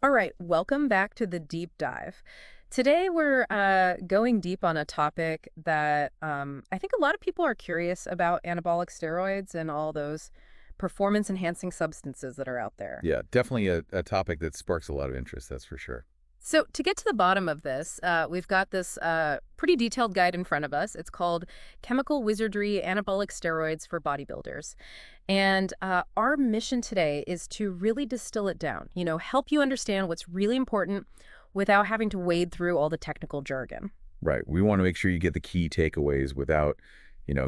All right, welcome back to the deep dive. Today we're going deep on a topic that I think a lot of people are curious about: anabolic steroids and all those performance-enhancing substances that are out there. Yeah, definitely a topic that sparks a lot of interest, that's for sure. So to get to the bottom of this, we've got this pretty detailed guide in front of us. It's called Chemical Wizardry, Anabolic Steroids for Bodybuilders. And our mission today is to really distill it down, help you understand what's really important without having to wade through all the technical jargon. Right. We want to make sure you get the key takeaways without,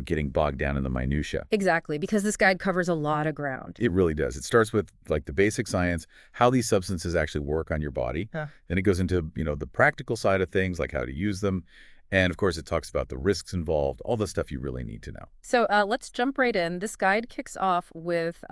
getting bogged down in the minutia. Exactly, because this guide covers a lot of ground. It really does. It starts with like the basic science, how these substances actually work on your body. Huh. Then it goes into, the practical side of things, like how to use them. And of course, it talks about the risks involved, all the stuff you really need to know. So let's jump right in. This guide kicks off with,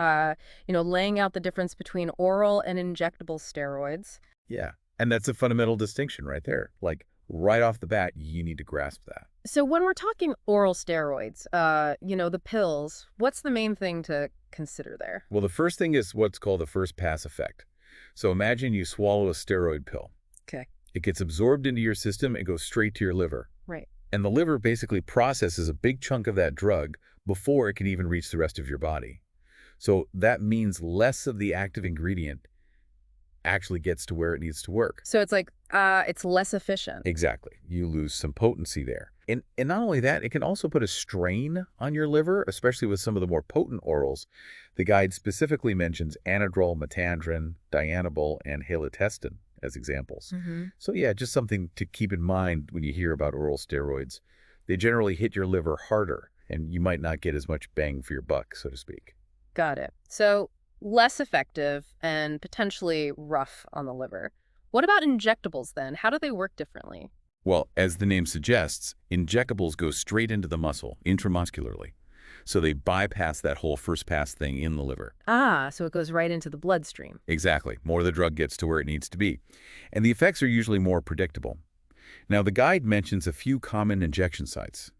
laying out the difference between oral and injectable steroids. Yeah. And that's a fundamental distinction right there. Like right off the bat, you need to grasp that. So when we're talking oral steroids, the pills, what's the main thing to consider there? Well, the first thing is what's called the first pass effect. So imagine you swallow a steroid pill. Okay. It gets absorbed into your system and goes straight to your liver. Right. And the liver basically processes a big chunk of that drug before it can even reach the rest of your body. So that means less of the active ingredient actually gets to where it needs to work. So it's like, it's less efficient. Exactly. You lose some potency there. And not only that, it can also put a strain on your liver, especially with some of the more potent orals. The guide specifically mentions anadrol, metandrin, dianabol, and halotestin as examples. Mm-hmm. So yeah, just something to keep in mind when you hear about oral steroids. They generally hit your liver harder, and you might not get as much bang for your buck, so to speak. Got it. So less effective and potentially rough on the liver. What about injectables then? How do they work differently? Well, as the name suggests, injectables go straight into the muscle, intramuscularly. So they bypass that whole first pass thing in the liver. Ah, so it goes right into the bloodstream. Exactly. More of the drug gets to where it needs to be. And the effects are usually more predictable. Now, the guide mentions a few common injection sites.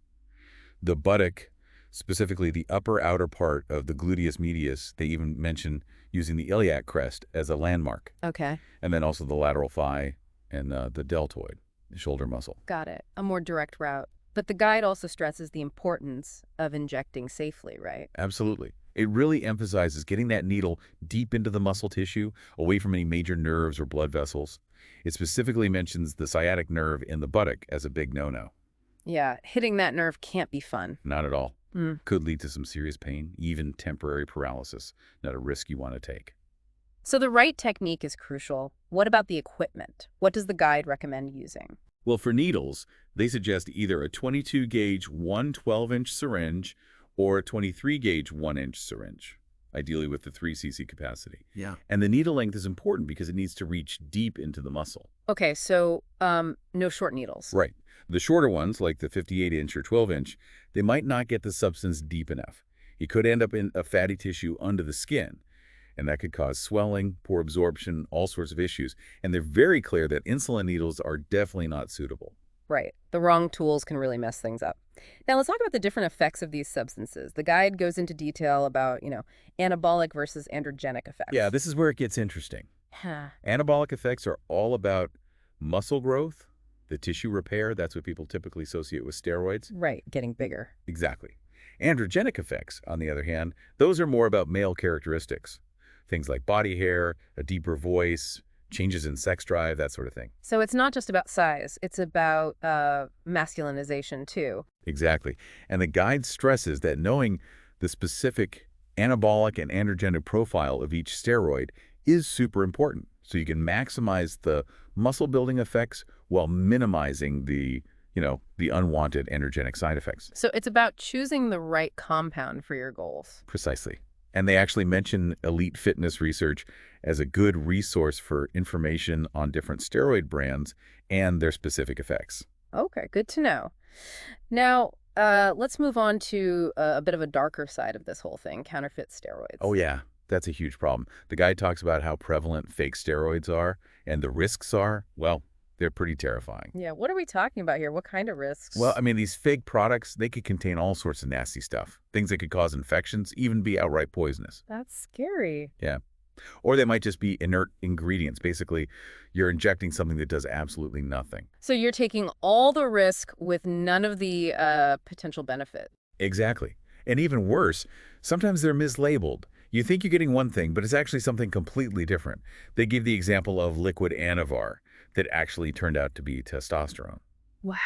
The buttock, specifically the upper outer part of the gluteus medius, they even mention using the iliac crest as a landmark. Okay. And then also the lateral thigh and the deltoid, the shoulder muscle. Got it. A more direct route. But the guide also stresses the importance of injecting safely, right? Absolutely. It really emphasizes getting that needle deep into the muscle tissue, away from any major nerves or blood vessels. It specifically mentions the sciatic nerve in the buttock as a big no-no. Yeah, hitting that nerve can't be fun. Not at all. Mm. Could lead to some serious pain, even temporary paralysis. Not a risk you want to take. So the right technique is crucial. What about the equipment? What does the guide recommend using? Well, for needles, they suggest either a 22-gauge 112-inch syringe or a 23-gauge 1-inch syringe, ideally with the 3 cc capacity. Yeah. And the needle length is important because it needs to reach deep into the muscle. Okay, so no short needles. Right. The shorter ones, like the 58-inch or 12-inch, they might not get the substance deep enough. It could end up in a fatty tissue under the skin, and that could cause swelling, poor absorption, all sorts of issues. And they're very clear that insulin needles are definitely not suitable. Right. The wrong tools can really mess things up. Now, let's talk about the different effects of these substances. The guide goes into detail about, anabolic versus androgenic effects. Yeah, this is where it gets interesting. Huh. Anabolic effects are all about muscle growth, the tissue repair. That's what people typically associate with steroids. Right, getting bigger. Exactly. Androgenic effects, on the other hand, those are more about male characteristics. Things like body hair, a deeper voice, changes in sex drive, that sort of thing. So it's not just about size. It's about masculinization, too. Exactly. And the guide stresses that knowing the specific anabolic and androgenic profile of each steroid is super important. So you can maximize the muscle-building effects while minimizing the unwanted androgenic side effects. So it's about choosing the right compound for your goals. Precisely. And they actually mention Elite Fitness Research as a good resource for information on different steroid brands and their specific effects. Okay, good to know. Now, let's move on to a bit of a darker side of this whole thing, counterfeit steroids. Oh, yeah. That's a huge problem. The guy talks about how prevalent fake steroids are and the risks are, well, they're pretty terrifying. Yeah, what are we talking about here? What kind of risks? Well, I mean, these fake products, they could contain all sorts of nasty stuff. Things that could cause infections, even be outright poisonous. That's scary. Yeah. Or they might just be inert ingredients. Basically, you're injecting something that does absolutely nothing. So you're taking all the risk with none of the potential benefit. Exactly. And even worse, sometimes they're mislabeled. You think you're getting one thing, but it's actually something completely different. They give the example of liquid Anavar that actually turned out to be testosterone. Wow.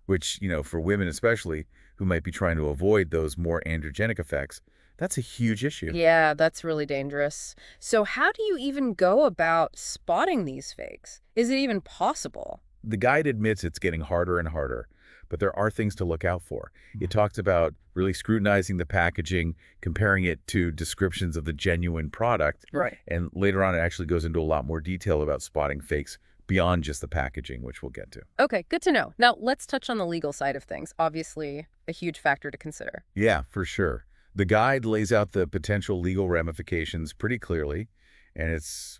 Which, for women especially, who might be trying to avoid those more androgenic effects, that's a huge issue. Yeah, that's really dangerous. So how do you even go about spotting these fakes? Is it even possible? The guide admits it's getting harder and harder, but there are things to look out for. It talks about really scrutinizing the packaging, comparing it to descriptions of the genuine product. Right. And later on, it actually goes into a lot more detail about spotting fakes beyond just the packaging, which we'll get to. Okay, good to know. Now, let's touch on the legal side of things. Obviously, a huge factor to consider. Yeah, for sure. The guide lays out the potential legal ramifications pretty clearly, and it's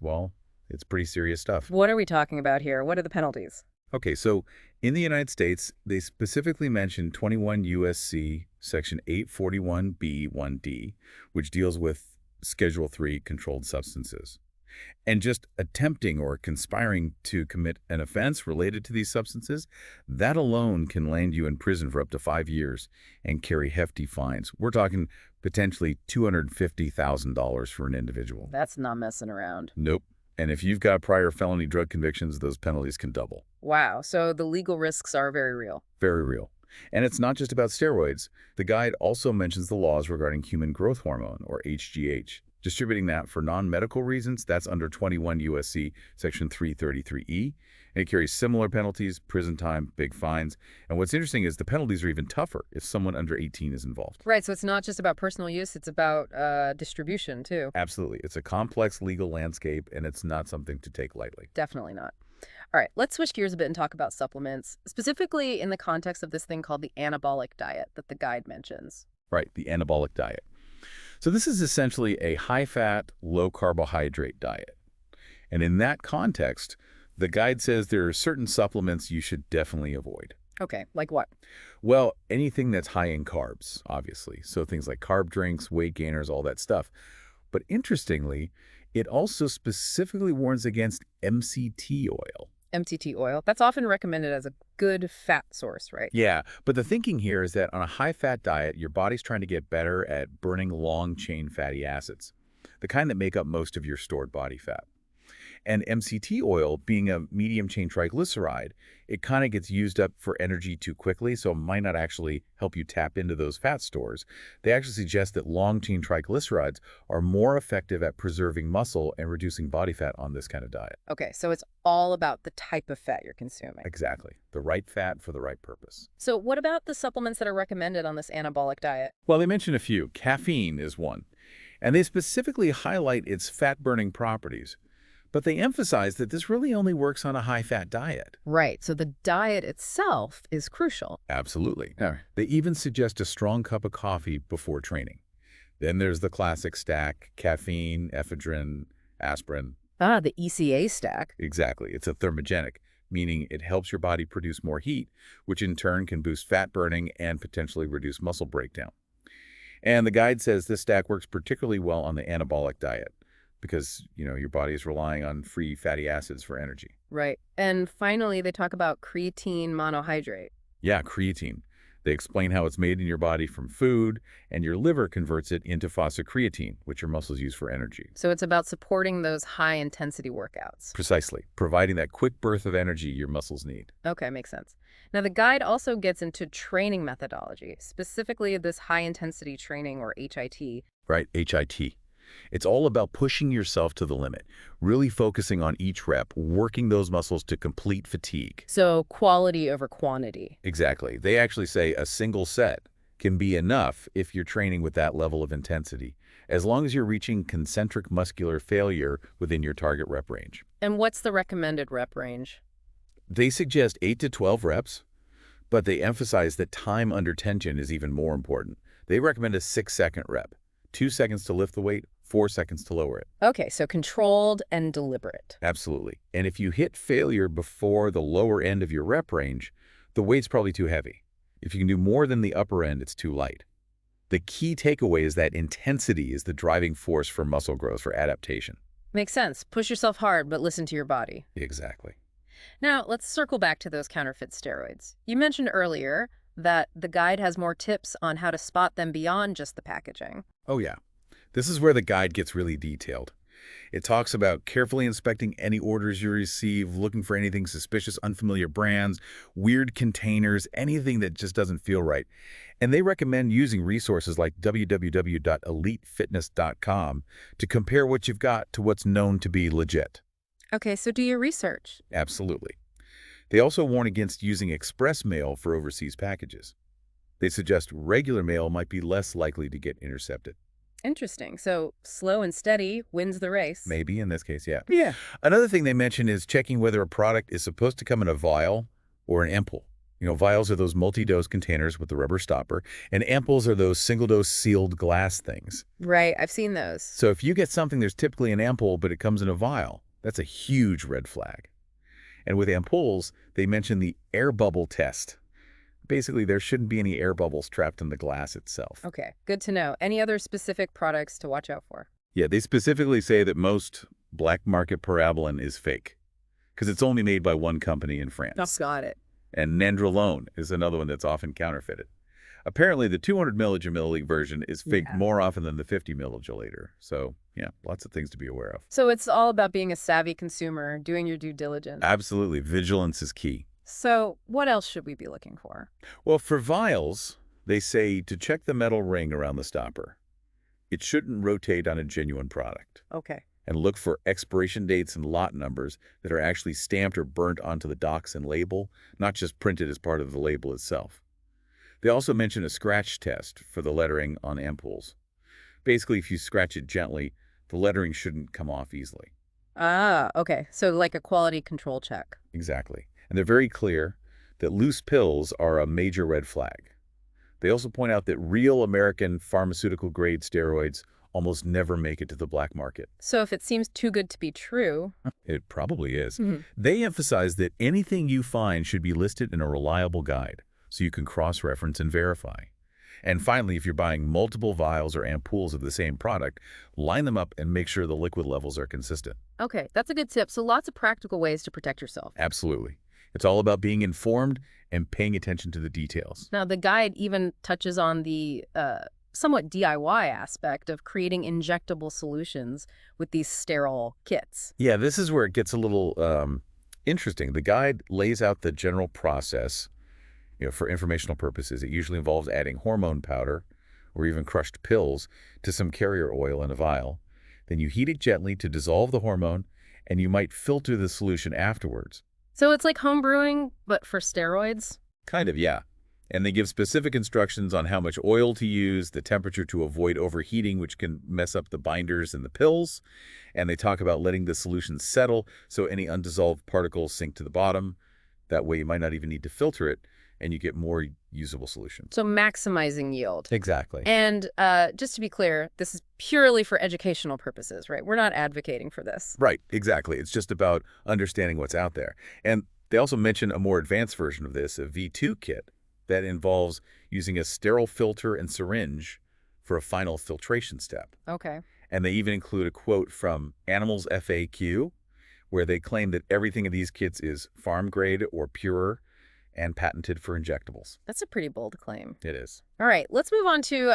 pretty serious stuff. What are we talking about here? What are the penalties? Okay, so in the United States, they specifically mention 21 U.S.C. Section 841B1D, which deals with Schedule 3 controlled substances. And just attempting or conspiring to commit an offense related to these substances, that alone can land you in prison for up to 5 years and carry hefty fines. We're talking potentially $250,000 for an individual. That's not messing around. Nope. And if you've got prior felony drug convictions, those penalties can double. Wow, so the legal risks are very real. Very real. And it's not just about steroids. The guide also mentions the laws regarding human growth hormone, or HGH. Distributing that for non-medical reasons, that's under 21 U.S.C. Section 333E. And it carries similar penalties, prison time, big fines. And what's interesting is the penalties are even tougher if someone under 18 is involved. Right, so it's not just about personal use, it's about distribution, too. Absolutely. It's a complex legal landscape, and it's not something to take lightly. Definitely not. All right, let's switch gears a bit and talk about supplements, specifically in the context of this thing called the anabolic diet that the guide mentions. Right, the anabolic diet. So this is essentially a high-fat, low-carbohydrate diet. And in that context, the guide says there are certain supplements you should definitely avoid. Okay, like what? Well, anything that's high in carbs, obviously. So things like carb drinks, weight gainers, all that stuff. But interestingly, it also specifically warns against MCT oil. MCT oil. That's often recommended as a good fat source, right? Yeah, but the thinking here is that on a high-fat diet, your body's trying to get better at burning long-chain fatty acids, the kind that make up most of your stored body fat. And MCT oil, being a medium-chain triglyceride, it kind of gets used up for energy too quickly, so it might not actually help you tap into those fat stores. They actually suggest that long-chain triglycerides are more effective at preserving muscle and reducing body fat on this kind of diet. Okay, so it's all about the type of fat you're consuming. Exactly. The right fat for the right purpose. So what about the supplements that are recommended on this anabolic diet? Well, they mention a few. Caffeine is one. And they specifically highlight its fat-burning properties. But they emphasize that this really only works on a high-fat diet. Right, so the diet itself is crucial. Absolutely. They even suggest a strong cup of coffee before training. Then there's the classic stack: caffeine, ephedrine, aspirin. Ah, the ECA stack. Exactly. It's a thermogenic, meaning it helps your body produce more heat, which in turn can boost fat burning and potentially reduce muscle breakdown. And the guide says this stack works particularly well on the anabolic diet, because, your body is relying on free fatty acids for energy. Right. And finally, they talk about creatine monohydrate. Yeah, creatine. They explain how it's made in your body from food, and your liver converts it into phosphocreatine, which your muscles use for energy. So it's about supporting those high-intensity workouts. Precisely. Providing that quick burst of energy your muscles need. Okay, makes sense. Now, the guide also gets into training methodology, specifically this high-intensity training, or HIT. Right, HIT. It's all about pushing yourself to the limit, really focusing on each rep, working those muscles to complete fatigue. So quality over quantity. Exactly. They actually say a single set can be enough if you're training with that level of intensity, as long as you're reaching concentric muscular failure within your target rep range. And what's the recommended rep range? They suggest 8 to 12 reps, but they emphasize that time under tension is even more important. They recommend a 6-second rep, 2 seconds to lift the weight, 4 seconds to lower it. Okay, so controlled and deliberate. Absolutely. And if you hit failure before the lower end of your rep range, the weight's probably too heavy. If you can do more than the upper end, it's too light. The key takeaway is that intensity is the driving force for muscle growth, for adaptation. Makes sense. Push yourself hard, but listen to your body. Exactly. Now, let's circle back to those counterfeit steroids. You mentioned earlier that the guide has more tips on how to spot them beyond just the packaging. Oh, yeah. This is where the guide gets really detailed. It talks about carefully inspecting any orders you receive, looking for anything suspicious, unfamiliar brands, weird containers, anything that just doesn't feel right. And they recommend using resources like www.elitefitness.com to compare what you've got to what's known to be legit. Okay, so do your research. Absolutely. They also warn against using express mail for overseas packages. They suggest regular mail might be less likely to get intercepted. Interesting. So slow and steady wins the race. Maybe in this case, yeah. Yeah. Another thing they mention is checking whether a product is supposed to come in a vial or an ampoule. Vials are those multi-dose containers with the rubber stopper, and ampoules are those single-dose sealed glass things. Right, I've seen those. So if you get something there's typically an ampoule, but it comes in a vial, that's a huge red flag. And with ampoules, they mention the air bubble test. Basically, there shouldn't be any air bubbles trapped in the glass itself. Okay, good to know. Any other specific products to watch out for? Yeah, they specifically say that most black market parabolan is fake because it's only made by one company in France. Oh, got it. And nandrolone is another one that's often counterfeited. Apparently, the 200 milliliter version is faked more often than the 50 milliliter. So, yeah, lots of things to be aware of. So it's all about being a savvy consumer, doing your due diligence. Absolutely. Vigilance is key. So what else should we be looking for? Well, for vials, they say to check the metal ring around the stopper. It shouldn't rotate on a genuine product. Okay. And look for expiration dates and lot numbers that are actually stamped or burnt onto the docs and label, not just printed as part of the label itself. They also mention a scratch test for the lettering on ampoules. Basically, if you scratch it gently, the lettering shouldn't come off easily. Ah, okay. So like a quality control check. Exactly. And they're very clear that loose pills are a major red flag. They also point out that real American pharmaceutical-grade steroids almost never make it to the black market. So if it seems too good to be true... It probably is. They emphasize that anything you find should be listed in a reliable guide so you can cross-reference and verify. And finally, if you're buying multiple vials or ampoules of the same product, line them up and make sure the liquid levels are consistent. Okay, that's a good tip. So lots of practical ways to protect yourself. Absolutely. It's all about being informed and paying attention to the details. Now, the guide even touches on the somewhat DIY aspect of creating injectable solutions with these sterile kits. Yeah, this is where it gets a little interesting. The guide lays out the general process. For informational purposes. It usually involves adding hormone powder or even crushed pills to some carrier oil in a vial. Then you heat it gently to dissolve the hormone, and you might filter the solution afterwards. So it's like home brewing, but for steroids? Kind of, yeah. And they give specific instructions on how much oil to use, the temperature to avoid overheating, which can mess up the binders in the pills. And they talk about letting the solution settle so any undissolved particles sink to the bottom. That way you might not even need to filter it, and you get more usable solutions. So maximizing yield. Exactly. And just to be clear, this is purely for educational purposes, right? We're not advocating for this. Right, exactly. It's just about understanding what's out there. And they also mention a more advanced version of this, a V2 kit, that involves using a sterile filter and syringe for a final filtration step. Okay. And they even include a quote from Animals FAQ, where they claim that everything in these kits is farm grade or purer, and patented for injectables. That's a pretty bold claim. It is. All right, let's move on to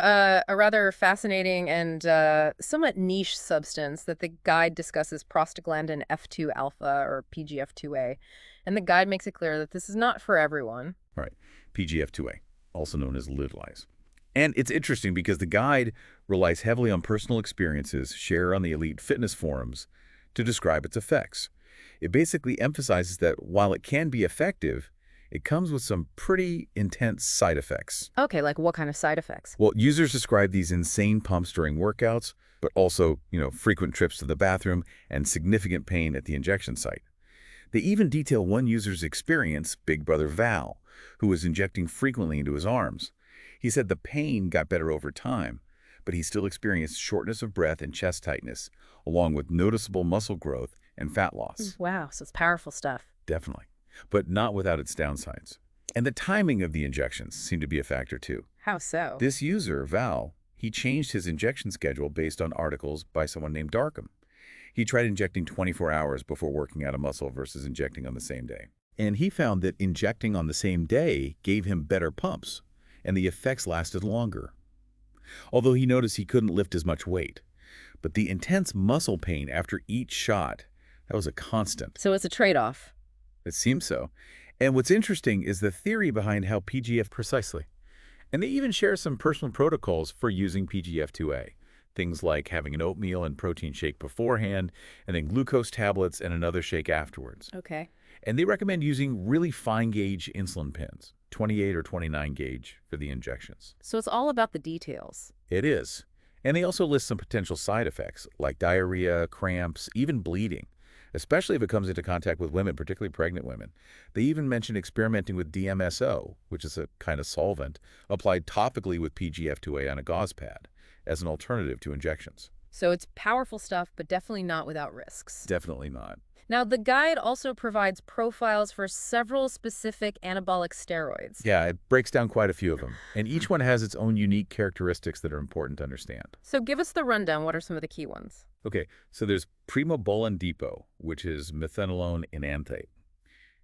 a rather fascinating and somewhat niche substance that the guide discusses, prostaglandin F2 alpha, or PGF2A. And the guide makes it clear that this is not for everyone. Right. PGF2A, also known as little eyes. And it's interesting because the guide relies heavily on personal experiences shared on the elite fitness forums to describe its effects. It basically emphasizes that while it can be effective, it comes with some pretty intense side effects. Okay, like what kind of side effects? Well, users describe these insane pumps during workouts, but also, frequent trips to the bathroom and significant pain at the injection site. They even detail one user's experience, Big Brother Val, who was injecting frequently into his arms. He said the pain got better over time, but he still experienced shortness of breath and chest tightness, along with noticeable muscle growth and fat loss. Wow, so it's powerful stuff. Definitely. But not without its downsides. And the timing of the injections seemed to be a factor too. How so? This user, Val, he changed his injection schedule based on articles by someone named Darkham. He tried injecting 24 hours before working out a muscle versus injecting on the same day. And he found that injecting on the same day gave him better pumps, and the effects lasted longer. Although he noticed he couldn't lift as much weight. But the intense muscle pain after each shot, that was a constant. So it's a trade-off. It seems so. And what's interesting is the theory behind how PGF precisely. And they even share some personal protocols for using PGF2A. Things like having an oatmeal and protein shake beforehand, and then glucose tablets and another shake afterwards. Okay. And they recommend using really fine gauge insulin pens, 28 or 29 gauge for the injections. So it's all about the details. It is. And they also list some potential side effects like diarrhea, cramps, even bleeding, especially if it comes into contact with women, particularly pregnant women. They even mention experimenting with DMSO, which is a kind of solvent, applied topically with PGF2A on a gauze pad as an alternative to injections. So it's powerful stuff, but definitely not without risks. Definitely not. Now, the guide also provides profiles for several specific anabolic steroids. Yeah, it breaks down quite a few of them, and each one has its own unique characteristics that are important to understand. So give us the rundown. What are some of the key ones? Okay, so there's primobolan depot, which is methanolone enanthate.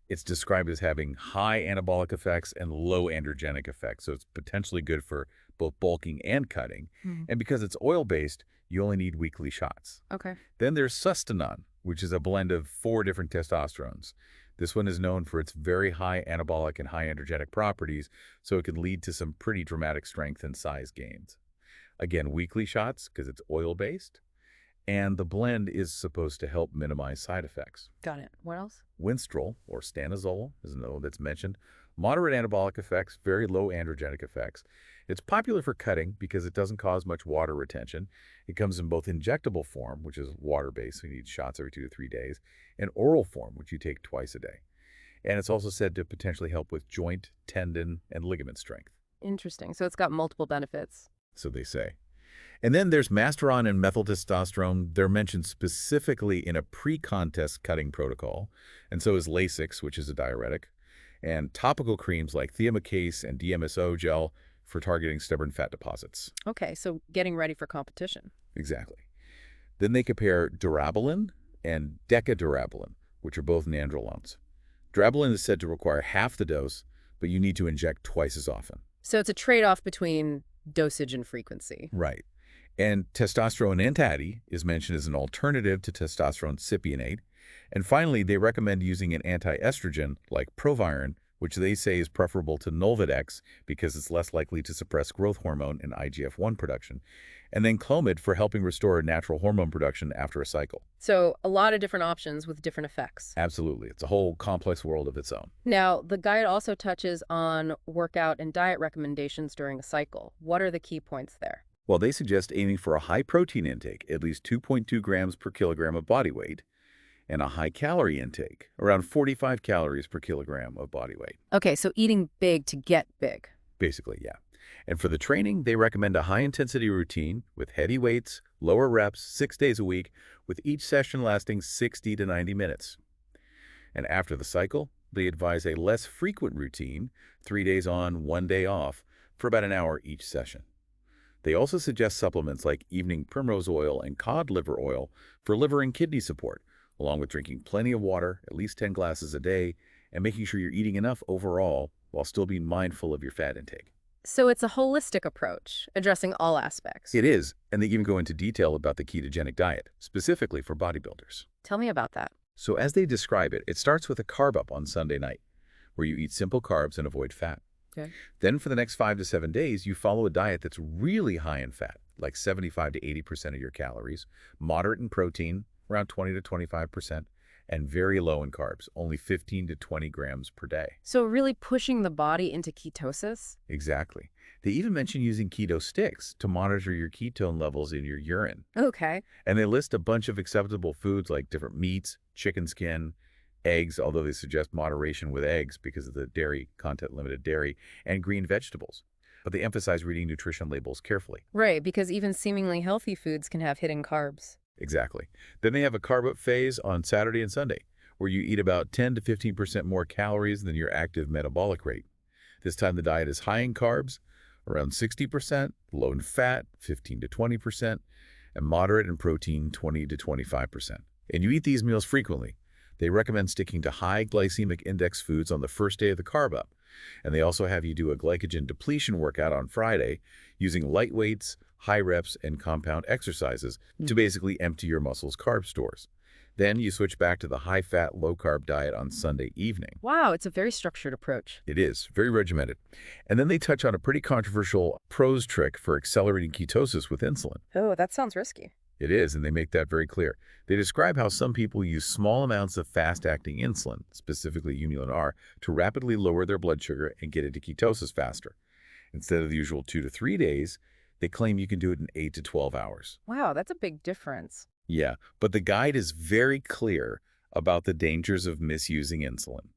It's described as having high anabolic effects and low androgenic effects, so it's potentially good for both bulking and cutting. And because it's oil-based, you only need weekly shots. Okay. Then there's sustanon, which is a blend of 4 different testosterones. This one is known for its very high anabolic and high androgenic properties, so it can lead to some pretty dramatic strength and size gains. Again, weekly shots because it's oil-based, and the blend is supposed to help minimize side effects. Got it. What else? Winstrol, or stanozol, is another one that's mentioned. Moderate anabolic effects, very low androgenic effects. It's popular for cutting because it doesn't cause much water retention. It comes in both injectable form, which is water-based, so you need shots every 2 to 3 days, and oral form, which you take twice a day. And it's also said to potentially help with joint, tendon, and ligament strength. Interesting. So it's got multiple benefits. So they say. And then there's Masteron and methyltestosterone. They're mentioned specifically in a pre-contest cutting protocol, and so is Lasix, which is a diuretic, and topical creams like thiamicase and DMSO gel for targeting stubborn fat deposits. Okay, so getting ready for competition. Exactly. Then they compare durabolin and decadurabolin, which are both nandrolones. Durabolin is said to require half the dose, but you need to inject twice as often. So it's a trade-off between dosage and frequency. Right. And testosterone antagonist is mentioned as an alternative to testosterone cypionate. And finally, they recommend using an anti-estrogen like Proviron, which they say is preferable to Nolvadex because it's less likely to suppress growth hormone and IGF-1 production, and then Clomid for helping restore natural hormone production after a cycle. So a lot of different options with different effects. Absolutely. It's a whole complex world of its own. Now, the guide also touches on workout and diet recommendations during a cycle. What are the key points there? Well, they suggest aiming for a high protein intake, at least 2.2 grams per kilogram of body weight, and a high calorie intake, around 45 calories per kilogram of body weight. Okay, so eating big to get big. Basically, yeah. And for the training, they recommend a high-intensity routine with heavy weights, lower reps, 6 days a week, with each session lasting 60 to 90 minutes. And after the cycle, they advise a less frequent routine, 3 days on, 1 day off, for about an hour each session. They also suggest supplements like evening primrose oil and cod liver oil for liver and kidney support, along with drinking plenty of water, at least 10 glasses a day, and making sure you're eating enough overall while still being mindful of your fat intake. So it's a holistic approach, addressing all aspects. It is, and they even go into detail about the ketogenic diet, specifically for bodybuilders. Tell me about that. So as they describe it, it starts with a carb up on Sunday night, where you eat simple carbs and avoid fat. Okay. Then for the next 5 to 7 days, you follow a diet that's really high in fat, like 75 to 80% of your calories, moderate in protein, around 20 to 25%, and very low in carbs, only 15 to 20 grams per day. So really pushing the body into ketosis? Exactly. They even mention using keto sticks to monitor your ketone levels in your urine. Okay. And they list a bunch of acceptable foods like different meats, chicken skin, eggs, although they suggest moderation with eggs because of the dairy content, limited dairy, and green vegetables. But they emphasize reading nutrition labels carefully. Right, because even seemingly healthy foods can have hidden carbs. Exactly. Then they have a carb up phase on Saturday and Sunday, where you eat about 10 to 15% more calories than your active metabolic rate. This time the diet is high in carbs, around 60%, low in fat, 15 to 20%, and moderate in protein 20 to 25%. And you eat these meals frequently. They recommend sticking to high glycemic index foods on the first day of the carb up. And they also have you do a glycogen depletion workout on Friday using light weights, high reps, and compound exercises to basically empty your muscles' carb stores. Then you switch back to the high-fat, low-carb diet on Sunday evening. Wow, it's a very structured approach. It is, very regimented. And then they touch on a pretty controversial pros trick for accelerating ketosis with insulin. Oh, that sounds risky. It is, and they make that very clear. They describe how some people use small amounts of fast-acting insulin, specifically Humulin R, to rapidly lower their blood sugar and get into ketosis faster. Instead of the usual 2 to 3 days, they claim you can do it in 8 to 12 hours. Wow, that's a big difference. Yeah, but the guide is very clear about the dangers of misusing insulin.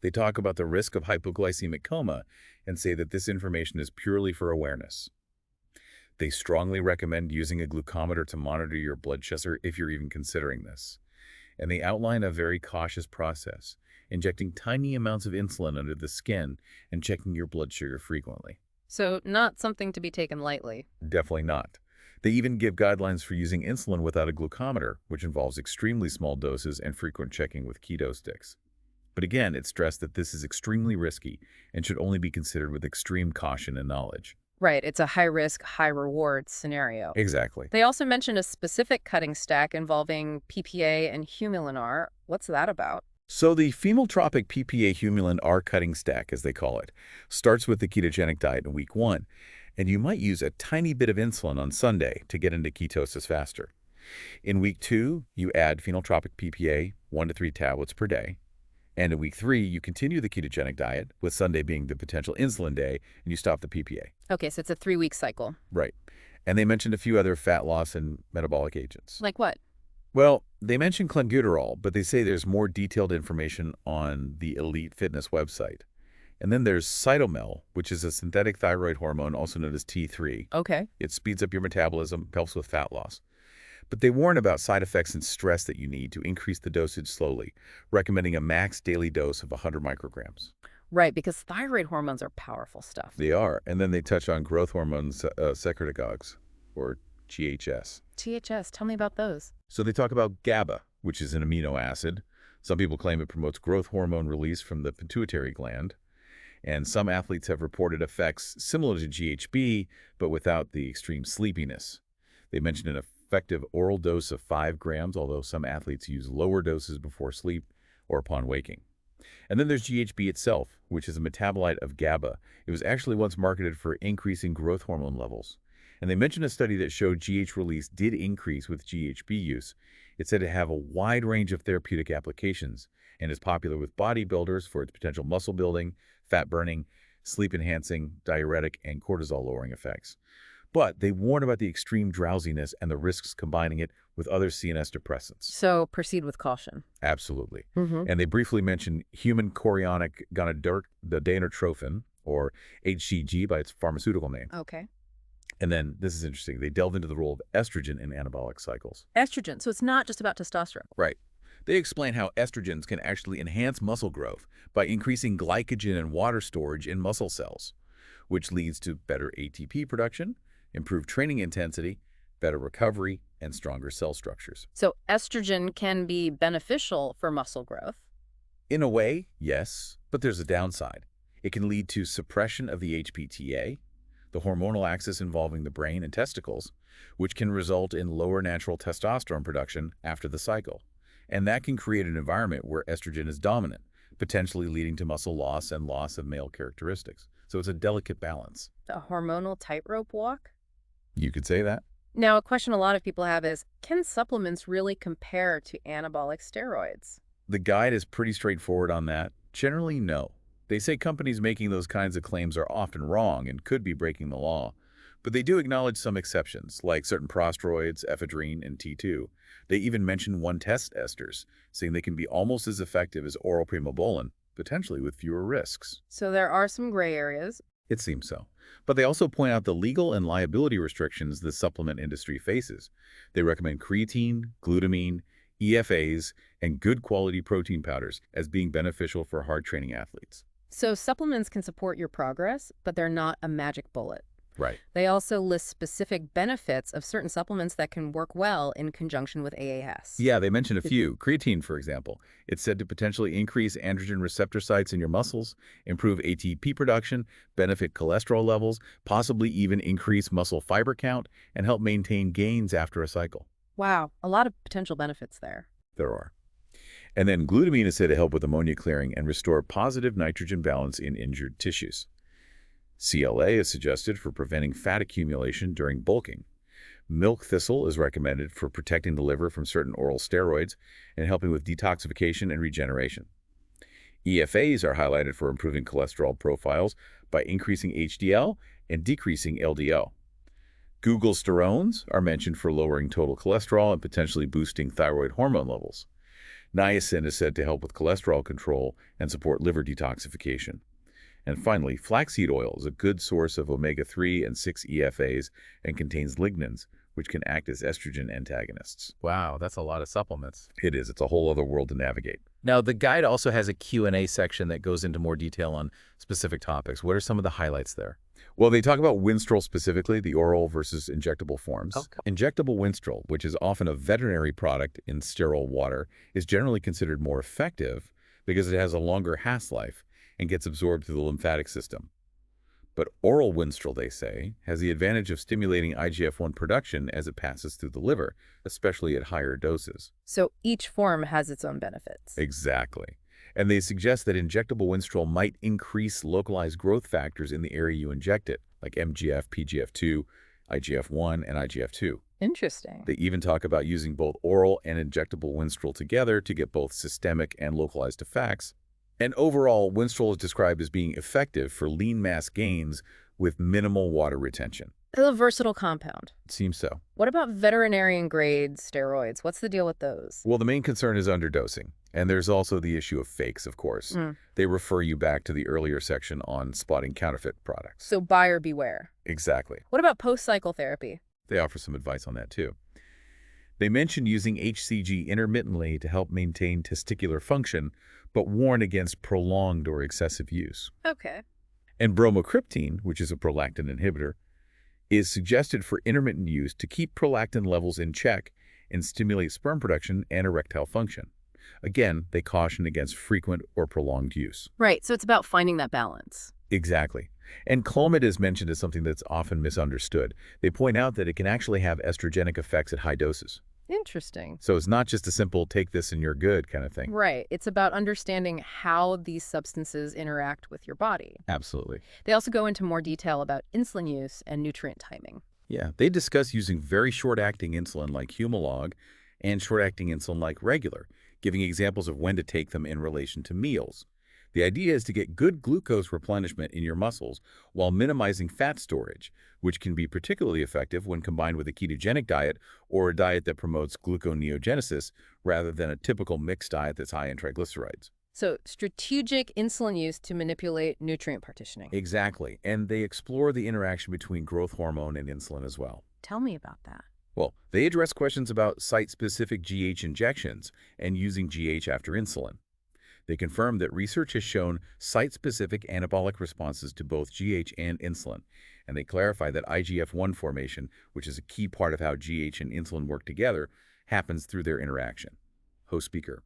They talk about the risk of hypoglycemic coma and say that this information is purely for awareness. They strongly recommend using a glucometer to monitor your blood sugar if you're even considering this. And they outline a very cautious process, injecting tiny amounts of insulin under the skin and checking your blood sugar frequently. So not something to be taken lightly. Definitely not. They even give guidelines for using insulin without a glucometer, which involves extremely small doses and frequent checking with keto sticks. But again, it's stressed that this is extremely risky and should only be considered with extreme caution and knowledge. Right, it's a high-risk, high-reward scenario. Exactly. They also mention a specific cutting stack involving PPA and Humulin R. What's that about? So the phenyltropic PPA Humulin R cutting stack, as they call it, starts with the ketogenic diet in week 1, and you might use a tiny bit of insulin on Sunday to get into ketosis faster. In week 2, you add phenyltropic PPA 1 to 3 tablets per day. And in week 3, you continue the ketogenic diet, with Sunday being the potential insulin day, and you stop the PPA. Okay, so it's a 3-week cycle. Right. And they mentioned a few other fat loss and metabolic agents. Like what? Well, they mentioned clenbuterol, but they say there's more detailed information on the Elite Fitness website. And then there's cytomel, which is a synthetic thyroid hormone, also known as T3. Okay. It speeds up your metabolism, helps with fat loss. But they warn about side effects and stress that you need to increase the dosage slowly, recommending a max daily dose of 100 micrograms. Right, because thyroid hormones are powerful stuff. They are. And then they touch on growth hormones, secretagogues, or GHS. THS, tell me about those. So they talk about GABA, which is an amino acid. Some people claim it promotes growth hormone release from the pituitary gland. And some athletes have reported effects similar to GHB, but without the extreme sleepiness. They mentioned an effective oral dose of 5 grams, although some athletes use lower doses before sleep or upon waking. And then there's GHB itself, which is a metabolite of GABA. It was actually once marketed for increasing growth hormone levels. And they mentioned a study that showed GH release did increase with GHB use. It's said to have a wide range of therapeutic applications and is popular with bodybuilders for its potential muscle building, fat burning, sleep enhancing, diuretic, and cortisol lowering effects. But they warn about the extreme drowsiness and the risks combining it with other CNS depressants. So proceed with caution. Absolutely. Mm-hmm. And they briefly mention human chorionic gonadotropin, or HCG by its pharmaceutical name. Okay. And then, this is interesting, they delve into the role of estrogen in anabolic cycles. Estrogen, so it's not just about testosterone. Right. They explain how estrogens can actually enhance muscle growth by increasing glycogen and water storage in muscle cells, which leads to better ATP production, improved training intensity, better recovery, and stronger cell structures. So estrogen can be beneficial for muscle growth. In a way, yes, but there's a downside. It can lead to suppression of the HPTA, the hormonal axis involving the brain and testicles, which can result in lower natural testosterone production after the cycle. And that can create an environment where estrogen is dominant, potentially leading to muscle loss and loss of male characteristics. So it's a delicate balance. A hormonal tightrope walk? You could say that. Now, a question a lot of people have is, can supplements really compare to anabolic steroids? The guide is pretty straightforward on that. Generally, no. They say companies making those kinds of claims are often wrong and could be breaking the law. But they do acknowledge some exceptions, like certain prostheroids, ephedrine, and T2. They even mention one test esters, saying they can be almost as effective as oral primobolan, potentially with fewer risks. So there are some gray areas. It seems so. But they also point out the legal and liability restrictions the supplement industry faces. They recommend creatine, glutamine, EFAs, and good quality protein powders as being beneficial for hard training athletes. So supplements can support your progress, but they're not a magic bullet. Right. They also list specific benefits of certain supplements that can work well in conjunction with AAS. Yeah, they mentioned a few. Creatine, for example. It's said to potentially increase androgen receptor sites in your muscles, improve ATP production, benefit cholesterol levels, possibly even increase muscle fiber count, and help maintain gains after a cycle. Wow, a lot of potential benefits there. There are. And then glutamine is said to help with ammonia clearing and restore positive nitrogen balance in injured tissues. CLA is suggested for preventing fat accumulation during bulking. Milk thistle is recommended for protecting the liver from certain oral steroids and helping with detoxification and regeneration. EFAs are highlighted for improving cholesterol profiles by increasing HDL and decreasing LDL. Google sterones are mentioned for lowering total cholesterol and potentially boosting thyroid hormone levels. Niacin is said to help with cholesterol control and support liver detoxification. And finally, flaxseed oil is a good source of omega-3 and 6 EFAs and contains lignans, which can act as estrogen antagonists. Wow, that's a lot of supplements. It is. It's a whole other world to navigate. Now, the guide also has a Q&A section that goes into more detail on specific topics. What are some of the highlights there? Well, they talk about Winstrol specifically, the oral versus injectable forms. Okay. Injectable Winstrol, which is often a veterinary product in sterile water, is generally considered more effective because it has a longer half-life and gets absorbed through the lymphatic system. But oral Winstrol, they say, has the advantage of stimulating IGF-1 production as it passes through the liver, especially at higher doses. So each form has its own benefits. Exactly. And they suggest that injectable Winstrol might increase localized growth factors in the area you inject it, like MGF, PGF2, IGF-1, and IGF-2. Interesting. They even talk about using both oral and injectable Winstrol together to get both systemic and localized effects. And overall, Winstrol is described as being effective for lean mass gains with minimal water retention. A versatile compound. It seems so. What about veterinarian-grade steroids? What's the deal with those? Well, the main concern is underdosing. And there's also the issue of fakes, of course. They refer you back to the earlier section on spotting counterfeit products. So buyer beware. Exactly. What about post-cycle therapy? They offer some advice on that, too. They mention using HCG intermittently to help maintain testicular function, but warn against prolonged or excessive use. Okay. And bromocriptine, which is a prolactin inhibitor, is suggested for intermittent use to keep prolactin levels in check and stimulate sperm production and erectile function. Again, they caution against frequent or prolonged use. Right, so it's about finding that balance. Exactly. And Clomid is mentioned as something that's often misunderstood. They point out that it can actually have estrogenic effects at high doses. Interesting. So it's not just a simple take this and you're good kind of thing. Right. It's about understanding how these substances interact with your body. Absolutely. They also go into more detail about insulin use and nutrient timing. Yeah, they discuss using very short-acting insulin like Humalog and short-acting insulin like regular, giving examples of when to take them in relation to meals. The idea is to get good glucose replenishment in your muscles while minimizing fat storage, which can be particularly effective when combined with a ketogenic diet or a diet that promotes gluconeogenesis rather than a typical mixed diet that's high in triglycerides. So strategic insulin use to manipulate nutrient partitioning. Exactly, and they explore the interaction between growth hormone and insulin as well. Tell me about that. Well, they address questions about site-specific GH injections and using GH after insulin. They confirm that research has shown site-specific anabolic responses to both GH and insulin, and they clarify that IGF-1 formation, which is a key part of how GH and insulin work together, happens through their interaction. Host speaker.